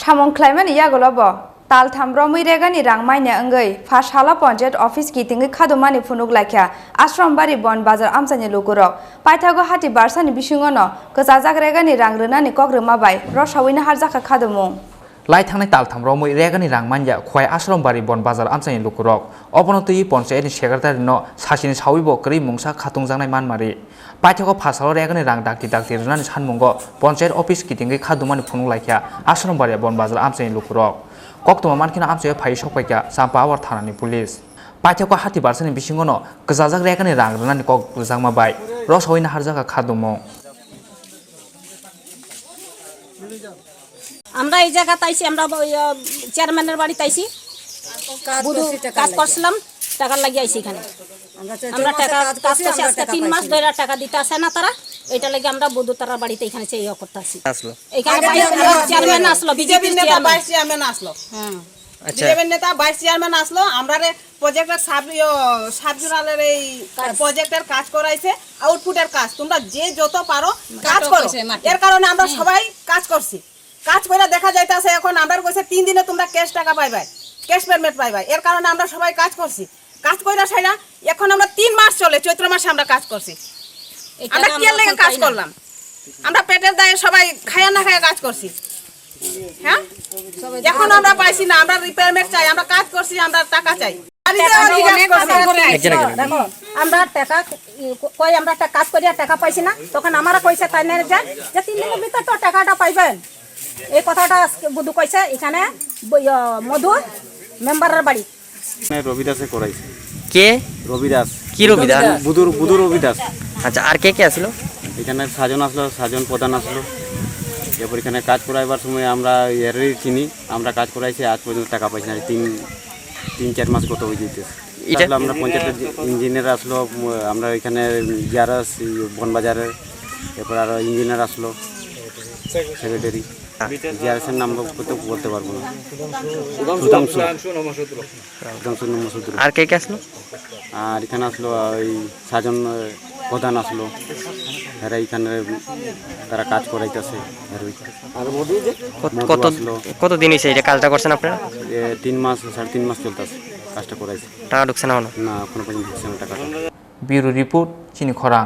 Samong klaiman iyagolobo tal thamro muiregani rangmaina angai Pashala Panchayat office ki tingi khadumani phunuk laikya Ashrambari Bon Bazar amsani lukuro paithago hati barsani bisingono kajajak regani rangrunani kogruma bai rosawina harjaka khadumung Lai thangnai tal thamro muiregani rangmanja khwai Ashrambari Bon Bazar amsani lukurok oponotui Panchayat ni secretary no sasini sawibo kri mungsa khatungjangnai manmari paithago Pashala regani rang dakti runani sanmungo Panchayat office ki tingi khadumani phunuk laikya Ashrambari Bon Bazar amsani lukurok Koktoma mankina amsaya phai sokpaika sampawar thanani police paithako hati barsani bisingono gajajak rekani rangrunani kok rujangma bai rosawina harjaka khadumo আমরা এই জায়গা তাইছি আমরা চেয়ারম্যানের বাড়ি তাইছি কাজ করছিলাম টাকা লাগিয়ে আইছি এখানে আমরা টাকা কাজ করছি আজকে 3 মাস ধরে টাকা দিতে আসে না তারা এটা লাগি আমরা বধু তারা বাড়িতে এখানে চেয়ে করতেছি আসলো এখানে চেয়ারম্যান আসলো বিজেপি নেতা ভাইস চেয়ারম্যান আসলো হ্যাঁ আচ্ছা বিজেপি নেতা ভাইস চেয়ারম্যান আসলো আমরারে প্রজেক্টের সাবজুরালের এই প্রজেক্টের কাজ করাইছে আউটপুটের কাজ তোমরা যে যত পারো কাজ করো এর কারণে আমরা সবাই কাজ করছি কাজ করে দেখা যাইতাছে এখন আমরা কইছে 3 দিনে তোমরা ক্যাশ টাকা পাইবাই ক্যাশ পেমেন্ট পাইবাই এর কারণে আমরা সবাই কাজ করছি কাজ কইরা ছাইরা এখন আমরা 3 মাস চলে চৈত্র মাসে আমরা কাজ করছি আমরা কি লাগি কাজ করলাম আমরা পেটের দায়ে সবাই খায়া না খায়া কাজ করছি হ্যাঁ এখন আমরা পাইছি না আমরা রিপেয়ারমেন্ট চাই আমরা কাজ করছি আমরা টাকা চাই আমরা টাকা কই আমরা কাজ করিয়া টাকা পাইছি না তখন আমরা কইছে তাই না যে 3 দিনের ভিতর তো টাকাটা পাইবেন এই কথাটা বুধু কইছে এখানে মধু মেম্বারের বাড়ি রবিদাসে করাইছে কে রবিদাস কি রবিদাস বুধুর রবিদাস আচ্ছা আর কে কে আসলো এখানে সাজন প্রধান আসলো এরপর এখানে কাজ করাইবার সময় আমরা এরই চিনি আমরা কাজ করাইছি আজ পর্যন্ত টাকা পাইছি না 3-4 মাস কত হয়ে যেতেছে এটা আমরা পঞ্চায়েতের ইঞ্জিনিয়ার আসলো আমরা এখানে জিআরএস বনবাজারে এরপর আর ইঞ্জিনিয়ার আসলো সেক্রেটারি জিআরএসের নাম তো বলতে পারবো না সুধাংশু নমসুদ্র আর কে কে আসলো আর এখানে আসলো ওই সাজন প্রধান আসলো এরা এখানে তারা কাজ করাইতেছে কত দিন হয়েছে এটা কাজটা করছেন আপনারা 3 মাস 3.5 মাস চলতেছে কাজটা করাইছে টাকা ঢুকছে না না কোনো পর্যন্ত ঢুকছে না টাকা ব্যুরো রিপোর্ট চিনি খরাং।